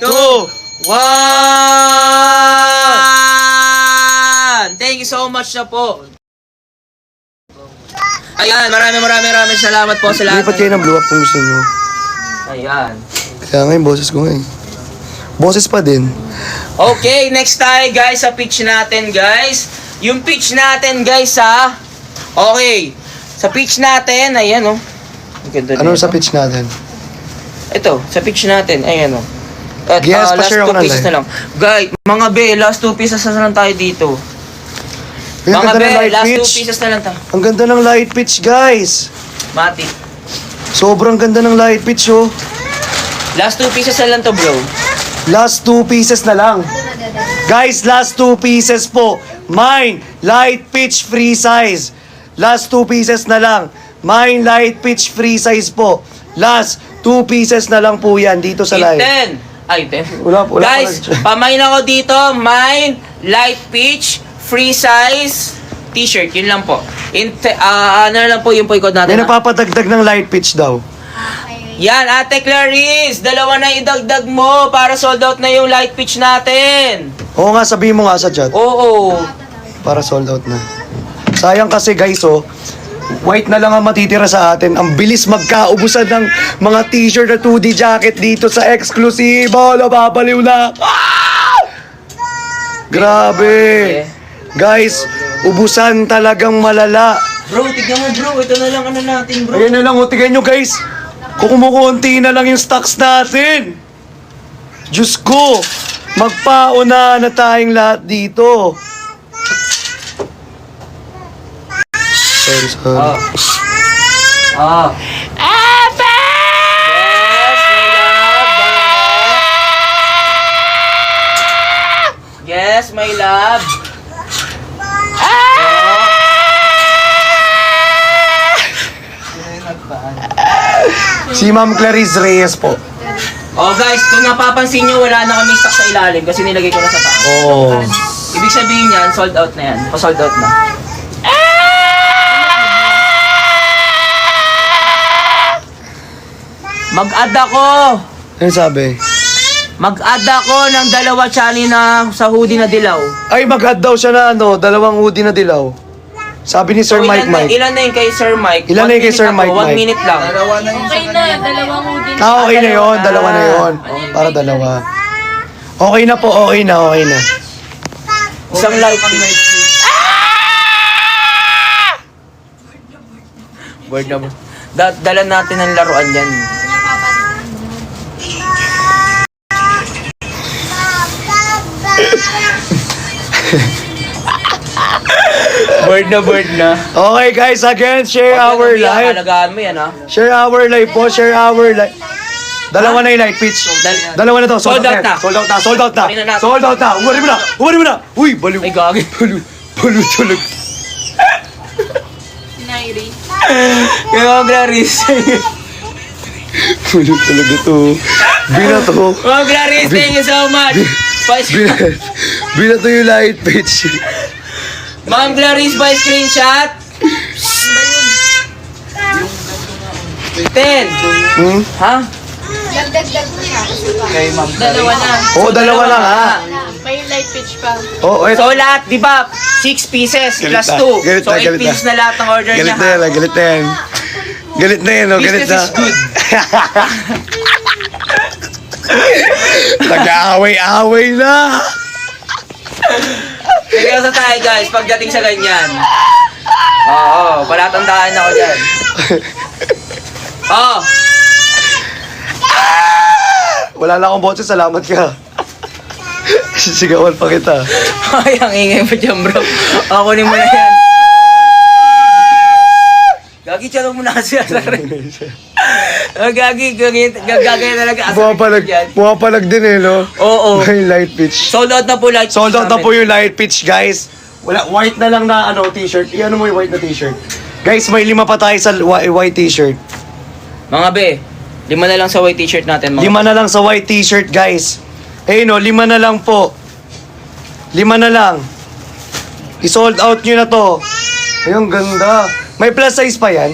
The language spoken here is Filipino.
2, 1! Thank you so much na po. Ayan, maraming salamat po sa lahat. Lipat kayo ng blue up kung gusto nyo. Ayan. Kaya nga yung boses ko nga eh. Boses pa din. Okay, next tayo guys sa pitch natin guys. Yung pitch natin guys ha. Okay. Sa pitch natin, ayan oh. Ano sa pitch natin? Ito, sa pitch natin, ayan oh. At Yes, last pa-share 2 ako ng pieces live. na lang. Guys, mga be, last 2 pieces na lang tayo dito. Ang Mga ganda be, ng light last 2 pitch. pieces na lang tayo. Ang ganda ng light pitch, guys. Mati. Sobrang ganda ng light pitch, oh. Last 2 pieces na lang to bro. Last 2 pieces na lang. Guys, last 2 pieces po. Mine, light pitch, free size. Last 2 pieces na lang. Mine, light pitch, free size po. Last 2 pieces na lang po yan dito sa live. 10. Ay, 10. Wala Guys, pamain ako dito. Mine, light pitch, free size, t-shirt. Yun lang po. Ano lang po yung po ikot natin. May nagpapadagdag ng light pitch daw. Yan, Ate Clarice. 2 na idagdag mo para sold out na yung light pitch natin. Oo nga, sabihin mo nga sa chat. Oo. Para sold out na. Sayang kasi guys, oh. White na lang ang matitira sa atin. Ang bilis magkaubusan ng mga t-shirt at 2D jacket dito sa Exclusivo. Nababaliw na. Ah! Grabe. Guys, ubusan talagang malala. Bro, tignan mo bro. Ito na lang ano natin bro. Ayan na lang, oh, tignan nyo guys. Kumukunti na lang yung stocks natin. Diyos ko, magpauna na tayong lahat dito. Sorry. Ah. Ate! Yes, my love. Si Ma'am Clarice Reyes po. Oh guys, kung napapansin nyo, wala na kami stock sa ilalim kasi nilagay ko na sa taas. Oh. Ibig sabihin yan, sold out na yan. Pa-sold out na. Mag-add ako! Ano sabi? Mag-add ako ng 2 chani na sa hoodie na dilaw. Ay, mag-add daw siya na ano, 2 hoodie na dilaw. Sabi ni Sir Mike Mike. Ilan na yun kay Sir Mike? Ilan na yun kay Sir Mike 1 Mike? minute lang. Okay na, 2 hoodie. Okay na yun, 2 na yun. Para 2. Okay na po, okay na. Isang light pitch. Word na ba? Dala natin ang laruan yan. Bird na. Okay guys, again, share our live. Alagaan mo yan ha. Share our live po, share our live. 2 na yung light pitch. 2 na to, sold out na. Sold out na. Umarin mo na. Uy, baliw. Ay gagi. Baliw tulog. Nairi. Kaya Clarice. Baliw talaga to. Binato. Clarice, thank you so much. Binato yung light pitch. Ma'am Clarice, by screenshot. 10. Ha? Dagdag mo siya. Kay Ma'am 2 na. Oo, 2 lang ha. May light pitch pa. Oo, So lahat, di ba? 6 pieces plus 2. Galit So na, 8 galit pieces na. na lahat ng order niya. Galit na yan. Galit na yan, galit na. Business is good. Nag-aaway-aaway na. Seryoso tayo guys, pagdating sa ganyan. Oo, palatandaan ako dyan. Oo. Wala na akong boses, salamat ka. Sisigawan pa kita. Ay, ang ingay mo dyan bro. Ako ni mo na yan. Gagi, tiyano mo na kasi. Gagi talaga. Pumapalag din eh, no? Oo. May light pitch. Sold out na po light. Sold out na po yung light pitch, guys. Wala, white na lang na ano, t-shirt. Iyan mo yung white na t-shirt. Guys, may 5 pa tayo sa white t-shirt. Mga be, 5 na lang sa white t-shirt natin. 5 na lang sa white t-shirt, guys. Eh, no, 5 na lang po. 5 na lang. I-sold out nyo na to. Ayun, ganda. May plus size pa yan.